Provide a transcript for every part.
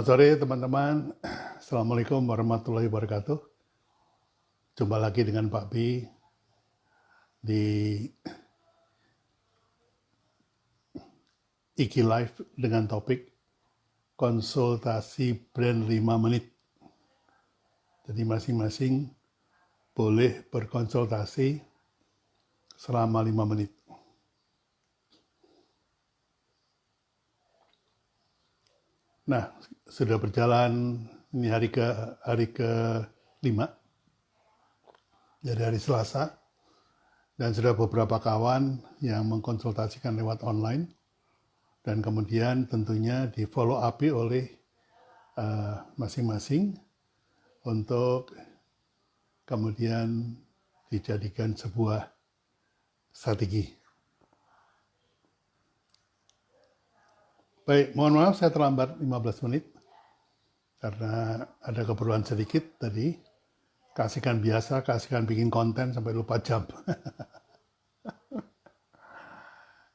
Selamat sore teman-teman. Assalamualaikum warahmatullahi wabarakatuh. Jumpa lagi dengan Pak B di IG Live dengan topik konsultasi brand 5 menit. Jadi masing-masing boleh berkonsultasi selama 5 menit. Nah, sudah berjalan ini hari ke-5 dari hari Selasa, dan sudah beberapa kawan yang mengkonsultasikan lewat online, dan kemudian tentunya di follow up oleh masing-masing untuk kemudian dijadikan sebuah strategi. Baik, mohon maaf saya terlambat 15 menit karena ada keperluan sedikit tadi. Kasihkan bikin konten sampai lupa jam.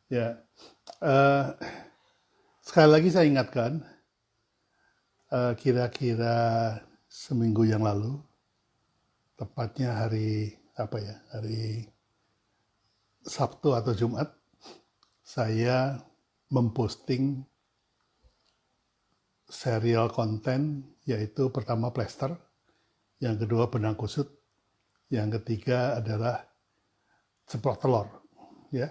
Ya, sekali lagi saya ingatkan, kira-kira seminggu yang lalu, tepatnya hari Sabtu atau Jumat, saya memposting serial konten, yaitu pertama plester, yang kedua benang kusut, yang ketiga adalah ceplok telur. Ya,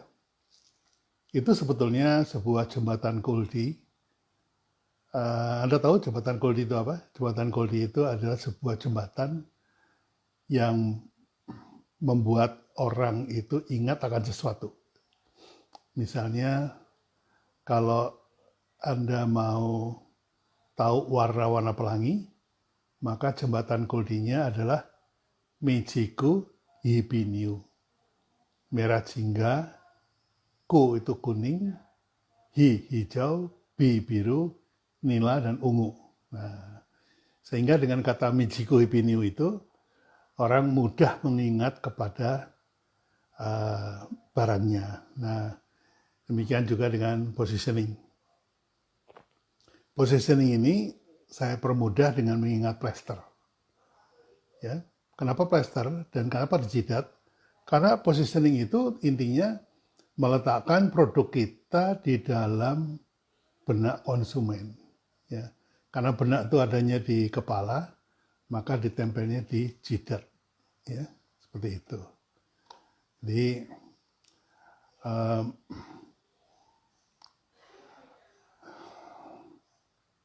itu sebetulnya sebuah jembatan Goldie. Anda tahu jembatan Goldie itu apa? Jembatan Goldie itu adalah sebuah jembatan yang membuat orang itu ingat akan sesuatu. Misalnya, kalau Anda mau tahu warna-warna pelangi, maka jembatan Goldie-nya adalah Meijiko Hibiniu. Merah jingga, Ko itu kuning, Hi hijau, Bi biru, nila dan ungu. Nah, sehingga dengan kata Meijiko Hibiniu itu, orang mudah mengingat kepada barangnya. Nah, demikian juga dengan positioning. Positioning ini saya permudah dengan mengingat plester. Ya, kenapa plester dan kenapa dijidat? Karena positioning itu intinya meletakkan produk kita di dalam benak konsumen. Ya, karena benak itu adanya di kepala, maka ditempelnya di jidat. Ya, seperti itu. Jadi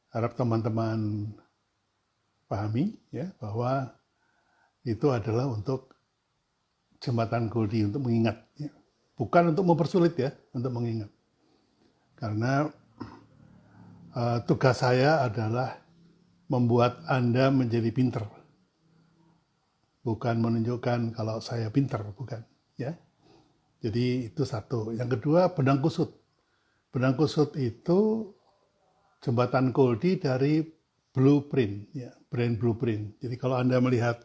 harap teman-teman pahami ya bahwa itu adalah untuk jembatan Goldie, untuk mengingat, ya. Bukan untuk mempersulit ya, untuk mengingat. Karena tugas saya adalah membuat Anda menjadi pinter, bukan menunjukkan kalau saya pinter, bukan. Ya, jadi itu satu. Yang kedua, benang kusut. Benang kusut itu jembatan Goldie dari blueprint, ya, brand blueprint. Jadi kalau Anda melihat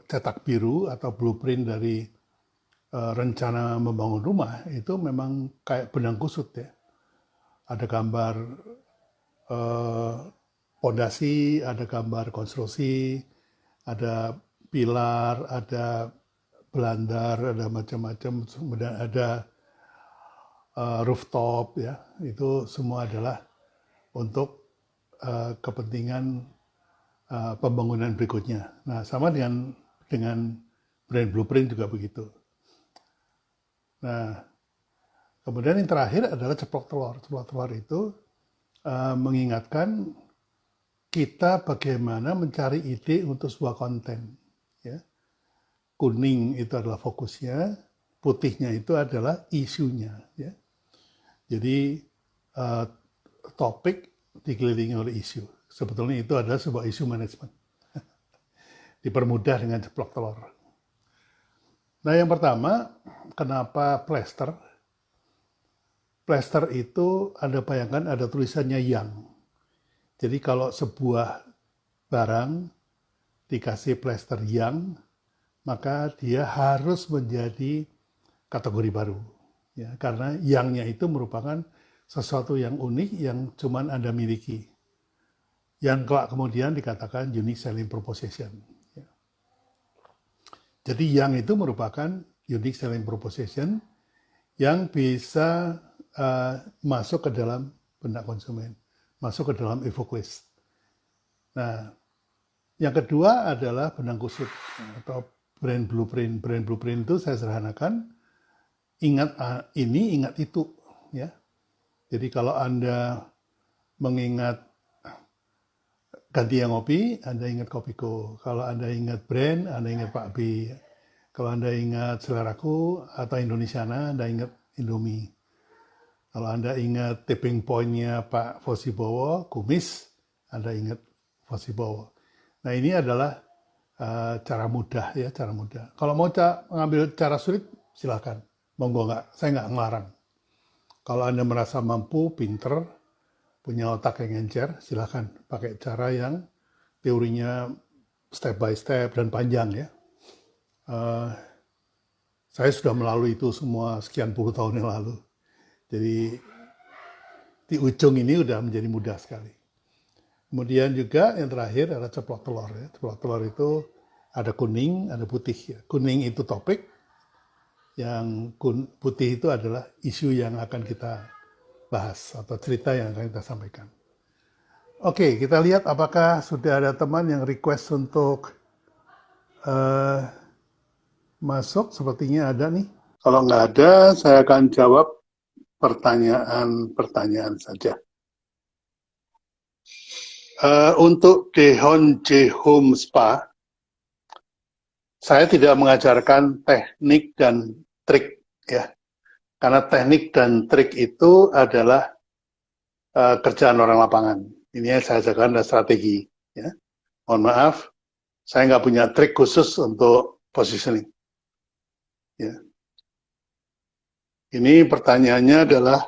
cetak biru atau blueprint dari rencana membangun rumah, itu memang kayak benang kusut ya. Ada gambar pondasi, ada gambar konstruksi, ada pilar, ada belandar, ada macam-macam, kemudian ada rooftop, ya, itu semua adalah untuk kepentingan pembangunan berikutnya. Nah, sama dengan brand blueprint juga begitu. Nah, kemudian yang terakhir adalah ceplok telur. Ceplok telur itu mengingatkan kita bagaimana mencari ide untuk sebuah konten. Ya. Kuning itu adalah fokusnya, putihnya itu adalah isunya. Ya. Jadi topik dikelilingi oleh isu. Sebetulnya itu adalah sebuah isu manajemen. Dipermudah dengan ceplok telur. Nah, yang pertama, kenapa plester? Plester itu Anda bayangkan ada tulisannya yang. Jadi kalau sebuah barang dikasih plester yang, maka dia harus menjadi kategori baru. Ya, karena yangnya itu merupakan sesuatu yang unik yang cuman Anda miliki. yang kelak kemudian dikatakan unique selling proposition. Jadi yang itu merupakan unique selling proposition yang bisa masuk ke dalam benak konsumen, masuk ke dalam evoke list. Nah, yang kedua adalah benang kusut atau brand blueprint. Brand blueprint itu saya sederhanakan, ingat ini, ingat itu, ya. Jadi kalau Anda mengingat Ganti yang Ngopi, Anda ingat Kopiko. Kalau Anda ingat brand, Anda ingat Pak B. Kalau Anda ingat Seleraku atau Indonesiana, Anda ingat Indomie. Kalau Anda ingat tipping point-nya Pak Fosibowo, Kumis, Anda ingat Fosibowo. Nah, ini adalah cara mudah, ya, cara mudah. Kalau mau mengambil cara sulit, silakan. Monggo nggak, saya nggak ngelarang. Kalau Anda merasa mampu, pinter, punya otak yang encer, silakan pakai cara yang teorinya step by step dan panjang, ya. Saya sudah melalui itu semua sekian puluh tahun yang lalu. Jadi di ujung ini udah menjadi mudah sekali. Kemudian juga yang terakhir adalah ceplok telur, ya. Ceplok telur itu ada kuning, ada putih, ya. Kuning itu topik, yang putih itu adalah isu yang akan kita bahas atau cerita yang akan kita sampaikan. Oke, kita lihat apakah sudah ada teman yang request untuk masuk. Sepertinya ada nih. Kalau nggak ada, saya akan jawab pertanyaan-pertanyaan saja. Untuk Dehon J Home Spa, saya tidak mengajarkan teknik dan trik, ya. Karena teknik dan trik itu adalah kerjaan orang lapangan. Ini yang saya ajarkan adalah strategi, ya. Mohon maaf, saya nggak punya trik khusus untuk positioning, ya. Ini pertanyaannya adalah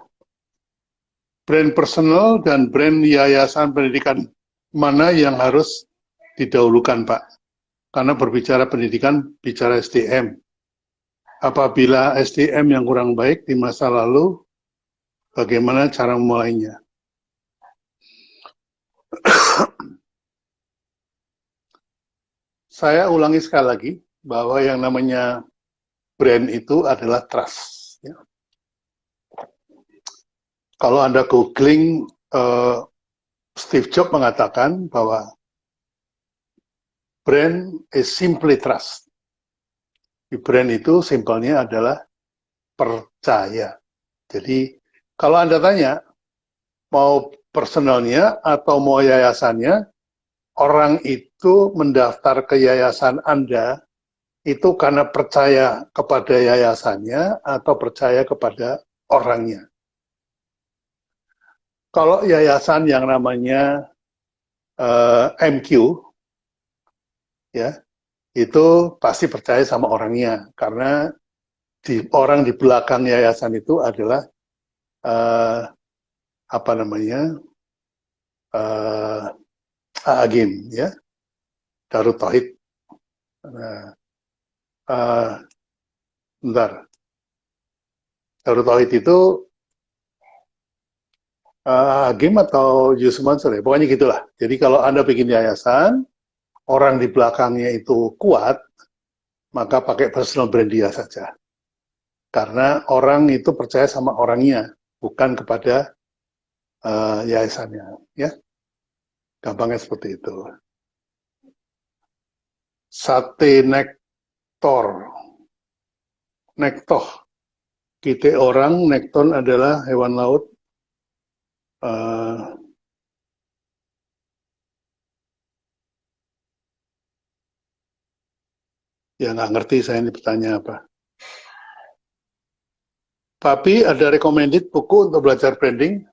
brand personal dan brand yayasan pendidikan mana yang harus didahulukan, Pak? Karena berbicara pendidikan, bicara SDM. Apabila SDM yang kurang baik di masa lalu, bagaimana cara memulainya? Saya ulangi sekali lagi, bahwa yang namanya brand itu adalah trust. Ya. Kalau Anda googling, Steve Jobs mengatakan bahwa brand is simply trust. Di brand itu simpelnya adalah percaya. Jadi kalau Anda tanya, mau personalnya atau mau yayasannya, orang itu mendaftar ke yayasan Anda itu karena percaya kepada yayasannya atau percaya kepada orangnya. Kalau yayasan yang namanya MQ, ya, itu pasti percaya sama orangnya, karena orang di belakang yayasan itu adalah apa namanya, Agim, ya, Darut Tauhid. Nah, bentar, Darut Tauhid itu Agim atau Yusuf Mansur, ya, pokoknya gitulah. Jadi kalau Anda bikin yayasan, orang di belakangnya itu kuat, maka pakai personal brand dia saja. Karena orang itu percaya sama orangnya, bukan kepada yayasannya, ya. Gampangnya seperti itu. Sate nektor, nektoh, kita orang, nekton adalah hewan laut. Ya nggak ngerti saya ini pertanyaan apa. Tapi ada recommended buku untuk belajar branding.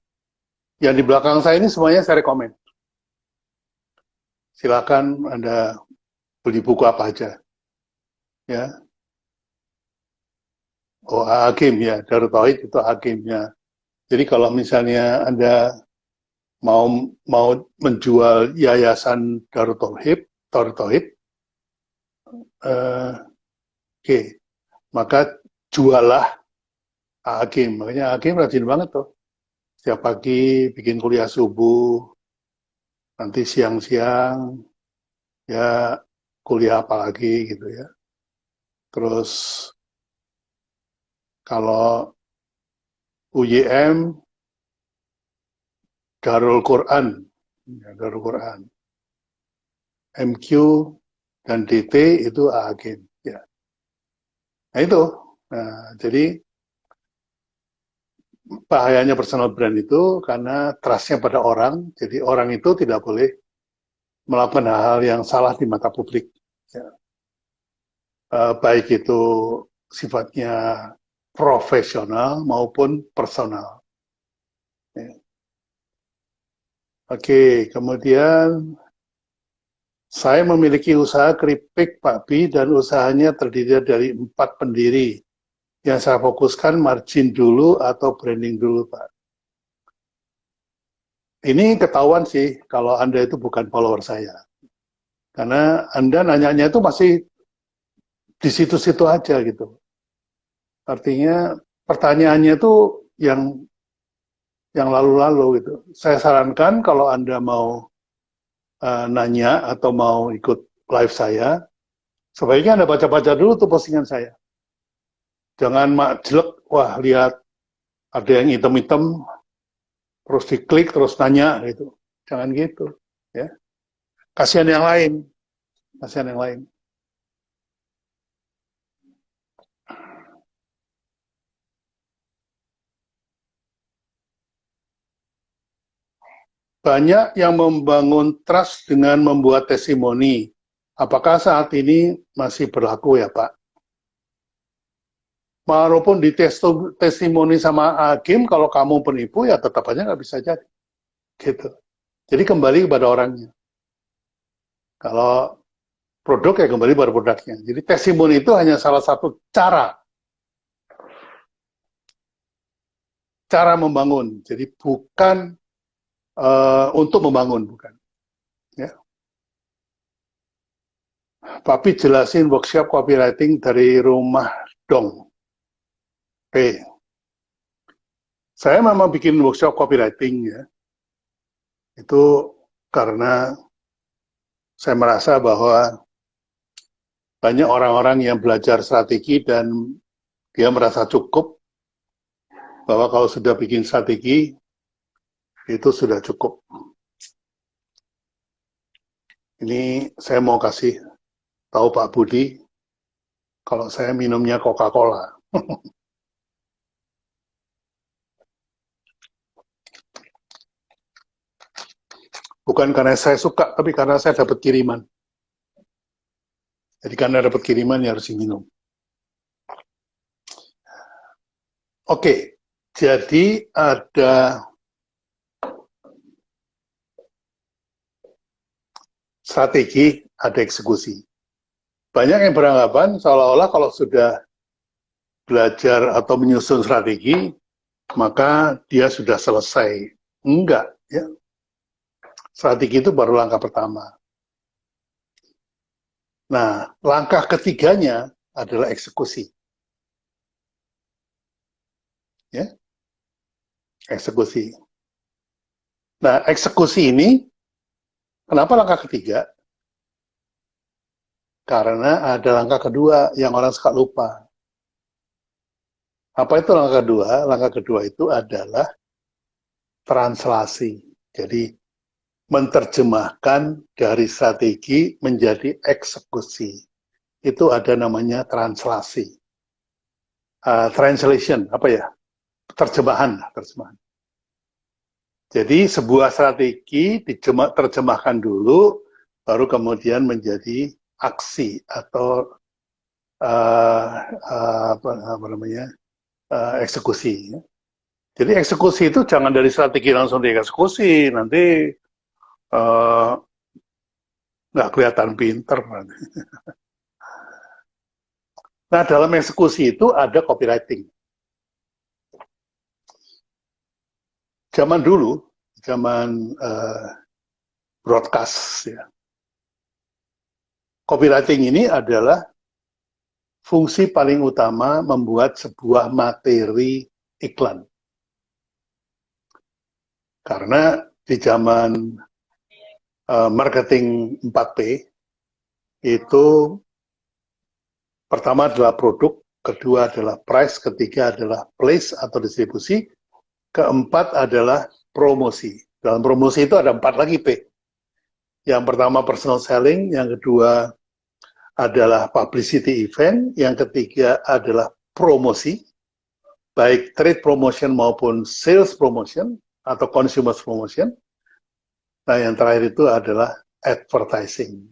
Yang di belakang saya ini semuanya saya rekomend. Silakan Anda beli buku apa aja. Ya. Oh, Hakim, ya, Darut Tauhid itu Hakimnya. Jadi kalau misalnya Anda mau menjual yayasan Darut Tauhid, oke, maka jualah Hakim. Makanya Hakim rajin banget tuh. Setiap pagi bikin kuliah subuh, nanti siang-siang ya kuliah apa lagi gitu ya. Terus kalau UYM Darul Quran, ya, Darul Quran. MQ dan DT itu agen ya. Nah itu, nah, jadi bahayanya personal brand itu karena trustnya pada orang, jadi orang itu tidak boleh melakukan hal-hal yang salah di mata publik. Ya. Baik itu sifatnya profesional maupun personal. Ya. Oke, kemudian saya memiliki usaha keripik Pak Bi dan usahanya terdiri dari 4 pendiri. Yang saya fokuskan margin dulu atau branding dulu Pak. Ini ketahuan sih kalau Anda itu bukan follower saya. Karena Anda nanyanya itu masih di situ-situ aja gitu. Artinya pertanyaannya itu yang lalu-lalu gitu. Saya sarankan kalau Anda mau nanya atau mau ikut live saya, sebaiknya Anda baca-baca dulu tuh postingan saya. Jangan jelek, wah lihat ada yang hitam-hitam, terus diklik, terus nanya gitu. Jangan gitu. Ya. Kasihan yang lain. Kasihan yang lain. Banyak yang membangun trust dengan membuat testimoni. Apakah saat ini masih berlaku ya Pak? Walaupun di testimoni sama hakim, kalau kamu penipu ya tetap aja nggak bisa jadi. Gitu. Jadi kembali kepada orangnya. Kalau produk ya kembali pada produknya. Jadi testimoni itu hanya salah satu cara membangun. Jadi bukan untuk membangun, bukan. Ya. Papi jelasin workshop copywriting dari rumah dong. Oke. Saya memang bikin workshop copywriting ya. Itu karena saya merasa bahwa banyak orang-orang yang belajar strategi dan dia merasa cukup bahwa kalau sudah bikin strategi itu sudah cukup. Ini saya mau kasih tahu Pak Budi kalau saya minumnya Coca-Cola. Bukan karena saya suka, tapi karena saya dapat kiriman. Jadi karena dapat kiriman ya harus minum. Oke, jadi ada strategi, ada eksekusi. Banyak yang beranggapan seolah-olah kalau sudah belajar atau menyusun strategi, maka dia sudah selesai. Enggak, ya. Strategi itu baru langkah pertama. Nah, langkah ketiganya adalah eksekusi. Ya, eksekusi. Nah, eksekusi ini, kenapa langkah ketiga? Karena ada langkah kedua yang orang suka lupa. Apa itu langkah kedua? Langkah kedua itu adalah translasi. Jadi, menerjemahkan dari strategi menjadi eksekusi. Itu ada namanya translasi. Translation, apa ya? Terjemahan. Jadi sebuah strategi diterjemahkan dulu, baru kemudian menjadi aksi atau eksekusi. Jadi eksekusi itu jangan dari strategi langsung dieksekusi, nanti nggak kelihatan pinter. Nah, dalam eksekusi itu ada copywriting. Zaman dulu, zaman broadcast, ya. Copywriting ini adalah fungsi paling utama membuat sebuah materi iklan. Karena di zaman marketing 4P itu pertama adalah produk, kedua adalah price, ketiga adalah place atau distribusi, keempat adalah promosi. Dalam promosi itu ada 4 lagi P. Yang pertama personal selling, yang kedua adalah publicity event, yang ketiga adalah promosi, baik trade promotion maupun sales promotion atau consumer promotion. Nah, yang terakhir itu adalah advertising.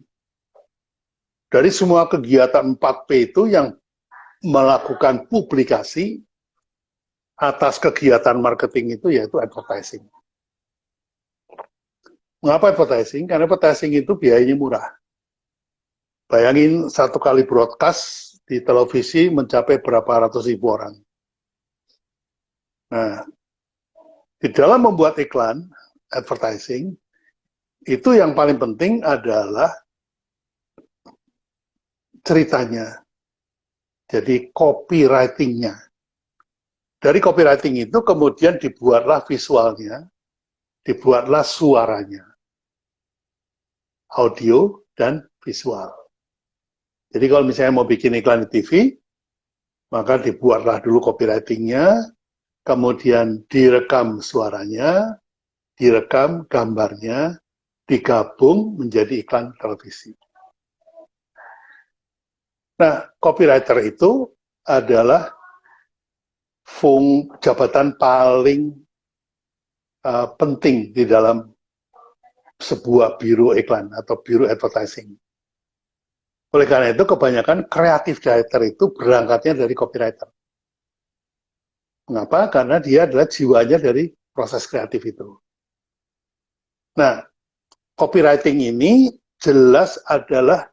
Dari semua kegiatan 4P itu yang melakukan publikasi atas kegiatan marketing itu yaitu advertising. Mengapa advertising? Karena advertising itu biayanya murah. Bayangin 1 kali broadcast di televisi mencapai berapa ratus ribu orang. Nah, di dalam membuat iklan, advertising, itu yang paling penting adalah ceritanya. Jadi copywriting-nya. Dari copywriting itu kemudian dibuatlah visualnya, dibuatlah suaranya. Audio dan visual. Jadi kalau misalnya mau bikin iklan di TV, maka dibuatlah dulu copywriting-nya, kemudian direkam suaranya, direkam gambarnya, digabung menjadi iklan televisi. Nah, copywriter itu adalah jabatan paling penting di dalam sebuah biro iklan atau biro advertising. Oleh karena itu, kebanyakan creative director itu berangkatnya dari copywriter. Mengapa? Karena dia adalah jiwanya dari proses kreatif itu. Nah, copywriting ini jelas adalah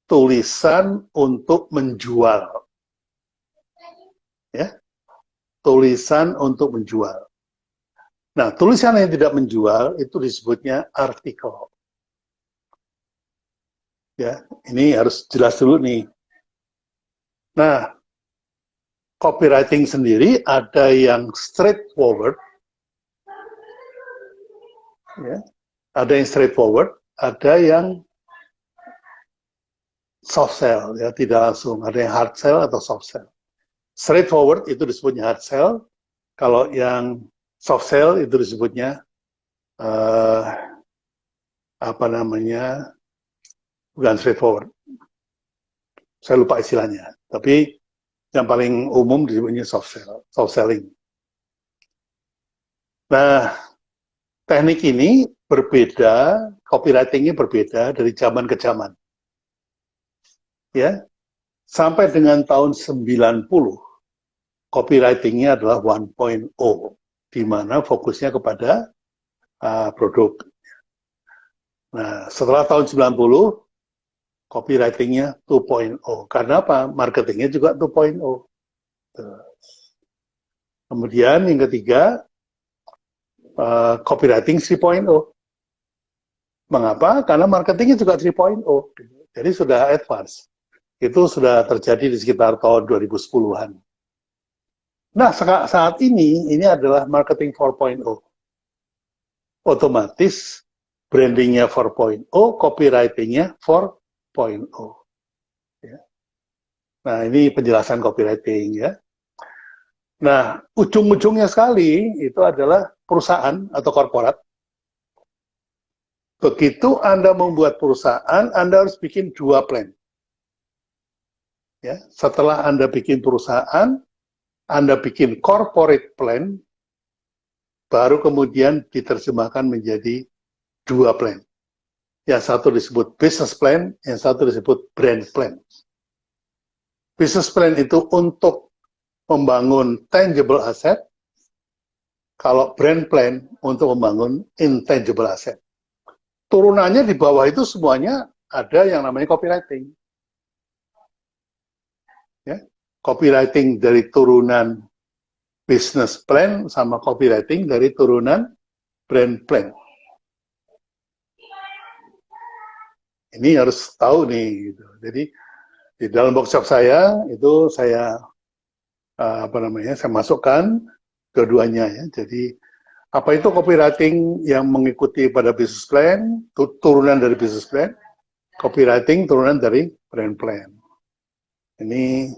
tulisan untuk menjual. Ya, tulisan untuk menjual. Nah, tulisan yang tidak menjual itu disebutnya artikel. Ya, ini harus jelas dulu nih. Nah, copywriting sendiri ada yang straightforward, ya, ada yang straightforward, ada yang soft sell, ya, tidak langsung. Ada yang hard sell atau soft sell. Straightforward itu disebutnya hard sell. Kalau yang soft sell itu disebutnya bukan straightforward. Saya lupa istilahnya. Tapi yang paling umum disebutnya soft selling. Nah, teknik ini berbeda, copywriting-nya berbeda dari zaman ke zaman. Ya, sampai dengan tahun 90, copywriting-nya adalah 1.0, di mana fokusnya kepada produk. Nah, setelah tahun 90, copywriting-nya 2.0. Karena apa? Marketingnya juga 2.0. Kemudian yang ketiga, copywriting 3.0. Mengapa? Karena marketingnya juga 3.0. Jadi sudah advance. Itu sudah terjadi di sekitar tahun 2010-an. Nah, saat ini adalah marketing 4.0. Otomatis brandingnya 4.0, copywriting-nya 4.0. Ya. Nah, ini penjelasan copywriting ya. Nah, ujung-ujungnya sekali itu adalah perusahaan atau korporat. Begitu Anda membuat perusahaan, Anda harus bikin 2 plan. Ya, setelah Anda bikin perusahaan, Anda bikin corporate plan, baru kemudian diterjemahkan menjadi 2 plan. Yang satu disebut business plan, yang satu disebut brand plan. Business plan itu untuk membangun tangible asset, kalau brand plan untuk membangun intangible asset. Turunannya di bawah itu semuanya ada yang namanya copywriting. Ya, copywriting dari turunan business plan sama copywriting dari turunan brand plan. Ini harus tahu nih. Gitu. Jadi di dalam workshop saya itu saya saya masukkan keduanya ya. Jadi Apa itu copywriting yang mengikuti pada business plan, turunan dari business plan, copywriting turunan dari brand plan. Ini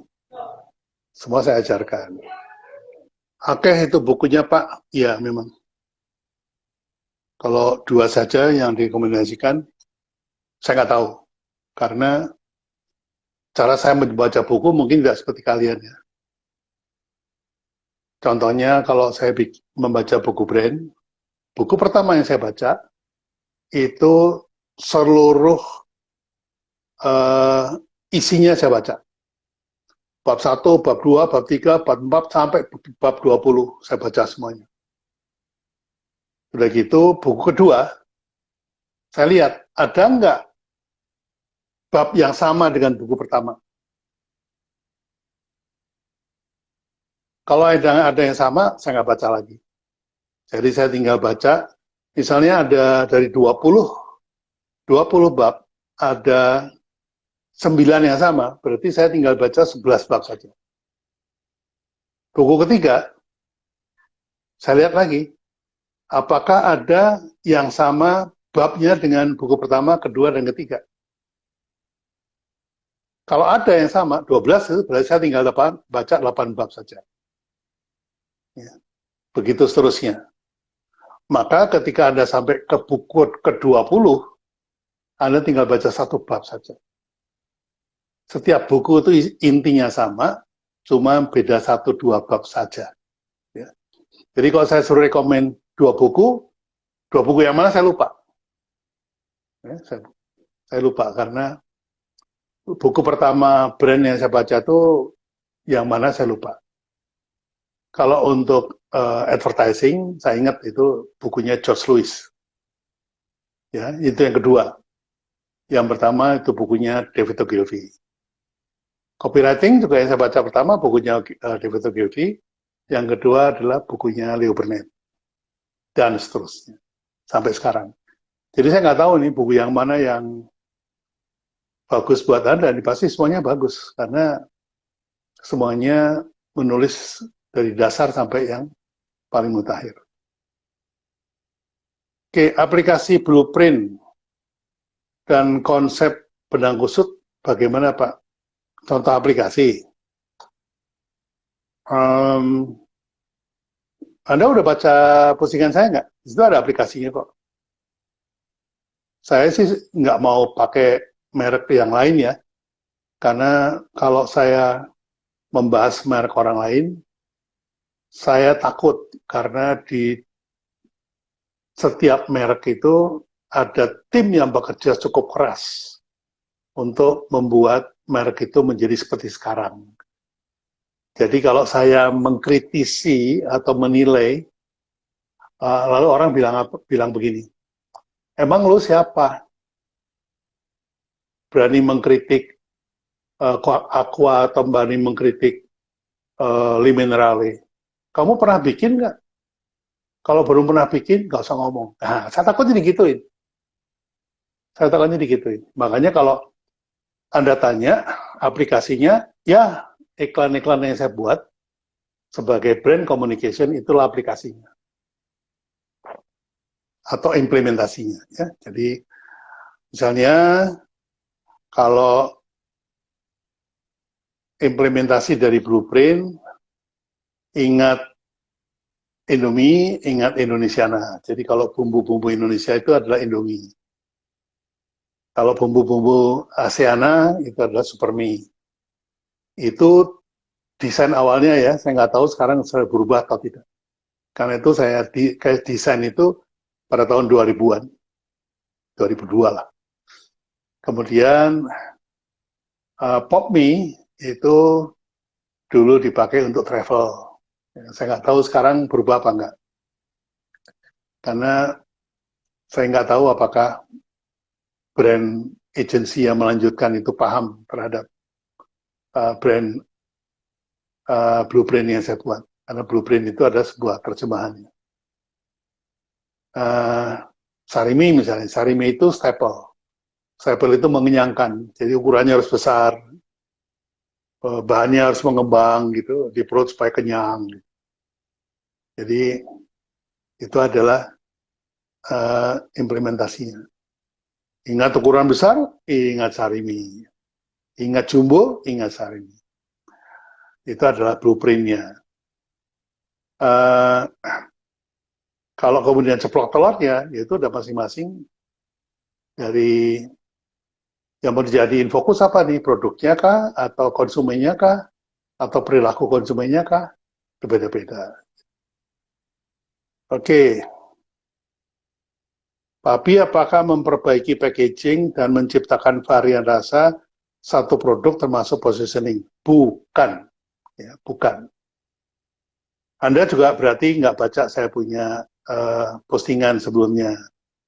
semua saya ajarkan. Oke, itu bukunya Pak. Ya, memang. Kalau 2 saja yang direkomendasikan, saya nggak tahu. Karena cara saya membaca buku mungkin tidak seperti kalian ya. Contohnya kalau saya membaca buku brand, buku pertama yang saya baca itu seluruh isinya saya baca. Bab 1, bab 2, bab 3, bab 4, sampai bab 20 saya baca semuanya. Udah gitu, buku kedua, saya lihat ada nggak bab yang sama dengan buku pertama. Kalau ada yang sama, saya nggak baca lagi. Jadi saya tinggal baca, misalnya ada dari 20 bab, ada 9 yang sama, berarti saya tinggal baca 11 bab saja. Buku ketiga, saya lihat lagi, apakah ada yang sama babnya dengan buku pertama, kedua, dan ketiga. Kalau ada yang sama, 12, berarti saya tinggal baca 8 bab saja. Ya. Begitu seterusnya. Maka ketika Anda sampai ke buku ke-20, Anda tinggal baca 1 bab saja. Setiap buku itu intinya sama, cuma beda 1-2 bab saja. Ya. Jadi kalau saya suruh rekomen 2 buku yang mana saya lupa. Ya, saya lupa karena buku pertama brand yang saya baca itu yang mana saya lupa. Kalau untuk advertising, saya ingat itu bukunya George Lewis. Ya, itu yang kedua. Yang pertama itu bukunya David Ogilvy. Copywriting juga yang saya baca pertama bukunya David Ogilvy. Yang kedua adalah bukunya Leo Burnett. Dan seterusnya. Sampai sekarang. Jadi saya nggak tahu nih buku yang mana yang bagus buat Anda. Pasti semuanya bagus. Karena semuanya menulis dari dasar sampai yang paling mutakhir. Oke, aplikasi blueprint dan konsep benang kusut bagaimana Pak? Contoh aplikasi. Anda udah baca postingan saya nggak? Itu ada aplikasinya kok. Saya sih nggak mau pakai merek yang lain ya. Karena kalau saya membahas merek orang lain, saya takut karena di setiap merek itu ada tim yang bekerja cukup keras untuk membuat merek itu menjadi seperti sekarang. Jadi kalau saya mengkritisi atau menilai, lalu orang bilang begini, emang lu siapa? Berani mengkritik Aqua atau berani mengkritik Liminerale? Kamu pernah bikin nggak? Kalau belum pernah bikin, nggak usah ngomong. Nah, saya takutnya digituin. Makanya kalau Anda tanya aplikasinya, ya iklan-iklan yang saya buat sebagai brand communication itulah aplikasinya. Atau implementasinya. Ya. Jadi misalnya kalau implementasi dari blueprint, ingat Indomie, ingat Indonesiana. Jadi kalau bumbu-bumbu Indonesia itu adalah Indomie. Kalau bumbu-bumbu ASEANA itu adalah Supermie. Itu desain awalnya ya, saya nggak tahu sekarang sudah berubah atau tidak. Karena itu saya desain itu pada tahun 2000-an. 2002 lah. Kemudian PopMie itu dulu dipakai untuk travel. Saya nggak tahu sekarang berubah apa enggak. Karena saya nggak tahu apakah brand agency yang melanjutkan itu paham terhadap brand blueprint yang saya buat. Karena blueprint itu adalah sebuah terjemahannya. Sarimi misalnya, Sarimi itu staple. Staple itu mengenyangkan, jadi ukurannya harus besar, bahannya harus mengembang gitu, di perut supaya kenyang. Jadi Itu adalah implementasinya. Ingat ukuran besar, ingat Sarimi. Ingat jumbo, ingat Sarimi. Itu adalah blueprint-nya. Kalau kemudian ceplok telurnya, itu udah masing-masing dari yang mau dijadiin fokus apa nih, produknya kah, atau konsumennya kah, atau perilaku konsumennya kah, berbeda-beda. Oke, Papi apakah memperbaiki packaging dan menciptakan varian rasa satu produk termasuk positioning? Bukan, ya, bukan. Anda juga berarti nggak baca saya punya postingan sebelumnya.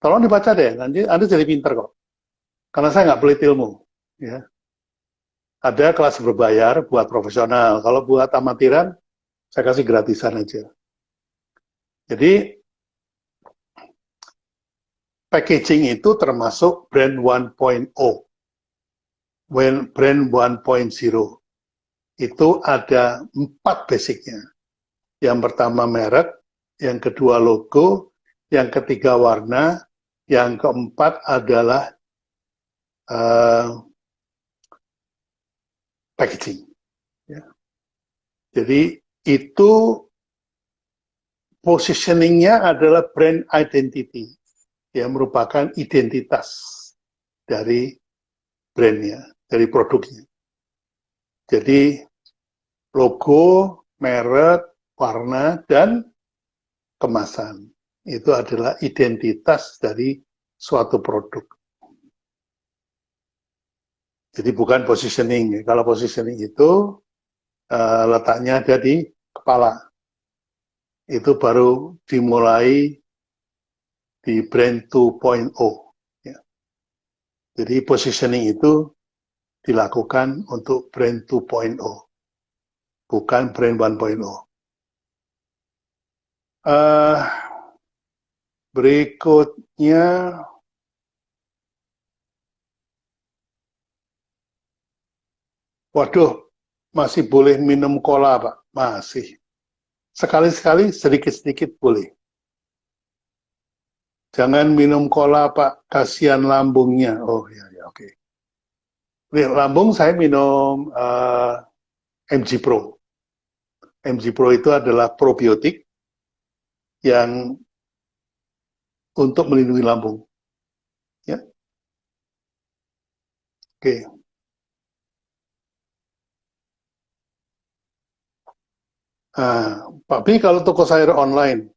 Tolong dibaca deh, nanti Anda jadi pinter kok. Karena saya nggak pelit ilmu. Ya. Ada kelas berbayar buat profesional. Kalau buat amatiran, saya kasih gratisan aja. Jadi, packaging itu termasuk brand 1.0. Brand 1.0. Itu ada 4 basicnya. Yang pertama merek, yang kedua logo, yang ketiga warna, yang keempat adalah packaging. Ya. Jadi itu positioningnya adalah brand identity, yang merupakan identitas dari brandnya, dari produknya. Jadi logo, merek, warna, dan kemasan. Itu adalah identitas dari suatu produk. Jadi bukan positioning. Kalau positioning itu letaknya ada di kepala. Itu baru dimulai di brand 2.0. Ya. Jadi positioning itu dilakukan untuk brand 2.0, bukan brand 1.0. Berikutnya, waduh, masih boleh minum cola, Pak? Masih. Sekali-sekali, sedikit-sedikit boleh. Jangan minum cola, Pak. Kasihan lambungnya. Oh, ya, ya, oke. Lambung saya minum MG Pro. MG Pro itu adalah probiotik yang untuk melindungi lambung. Ya. Oke. Pak B, kalau toko sayur online,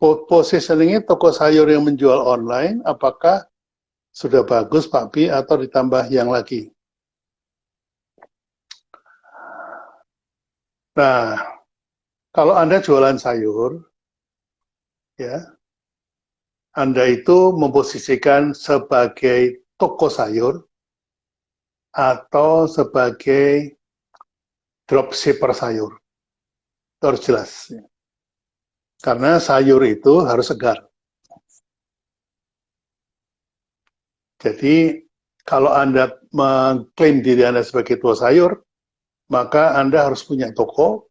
positioningnya toko sayur yang menjual online, apakah sudah bagus Pak B atau ditambah yang lagi? Nah, kalau Anda jualan sayur, ya, Anda itu memposisikan sebagai toko sayur atau sebagai dropshipper sayur. Itu harus jelas. Ya. Karena sayur itu harus segar. Jadi, kalau Anda mengklaim diri Anda sebagai toko sayur, maka Anda harus punya toko,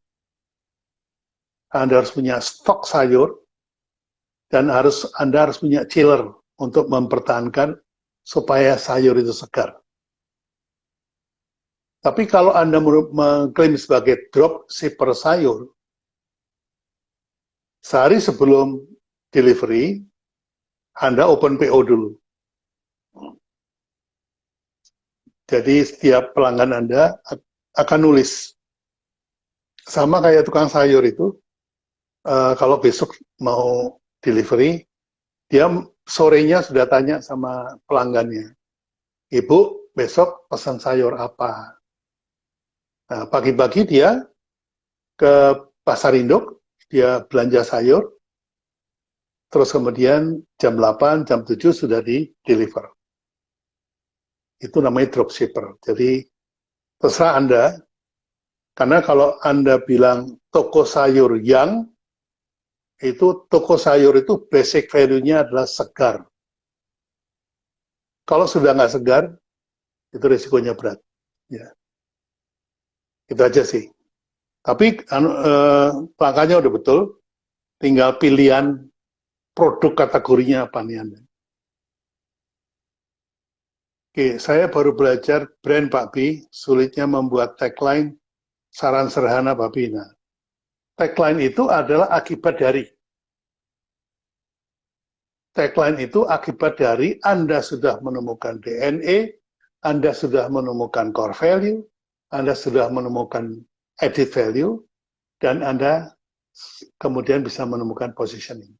Anda harus punya stok sayur, dan Anda harus punya chiller untuk mempertahankan supaya sayur itu segar. Tapi kalau Anda mengklaim sebagai dropshipper sayur, sehari sebelum delivery, Anda open PO dulu. Jadi setiap pelanggan Anda akan nulis. Sama kayak tukang sayur itu, kalau besok mau delivery, dia sorenya sudah tanya sama pelanggannya, Ibu, besok pesan sayur apa? Nah, pagi-pagi dia ke pasar induk, dia belanja sayur, terus kemudian jam 8, jam 7 sudah di-deliver. Itu namanya dropshipper. Jadi, terserah Anda, karena kalau Anda bilang toko sayur yang, itu toko sayur itu basic value-nya adalah segar. Kalau sudah nggak segar, itu risikonya berat. Ya. Itu aja sih. Tapi langkahnya udah betul, tinggal pilihan produk kategorinya apa nih Anda? Oke, saya baru belajar brand Pak B, sulitnya membuat tagline, saran sederhana Pak B. Nah, tagline itu adalah akibat dari. Tagline itu akibat dari Anda sudah menemukan DNA, Anda sudah menemukan core value, Anda sudah menemukan added value, dan Anda kemudian bisa menemukan positioning.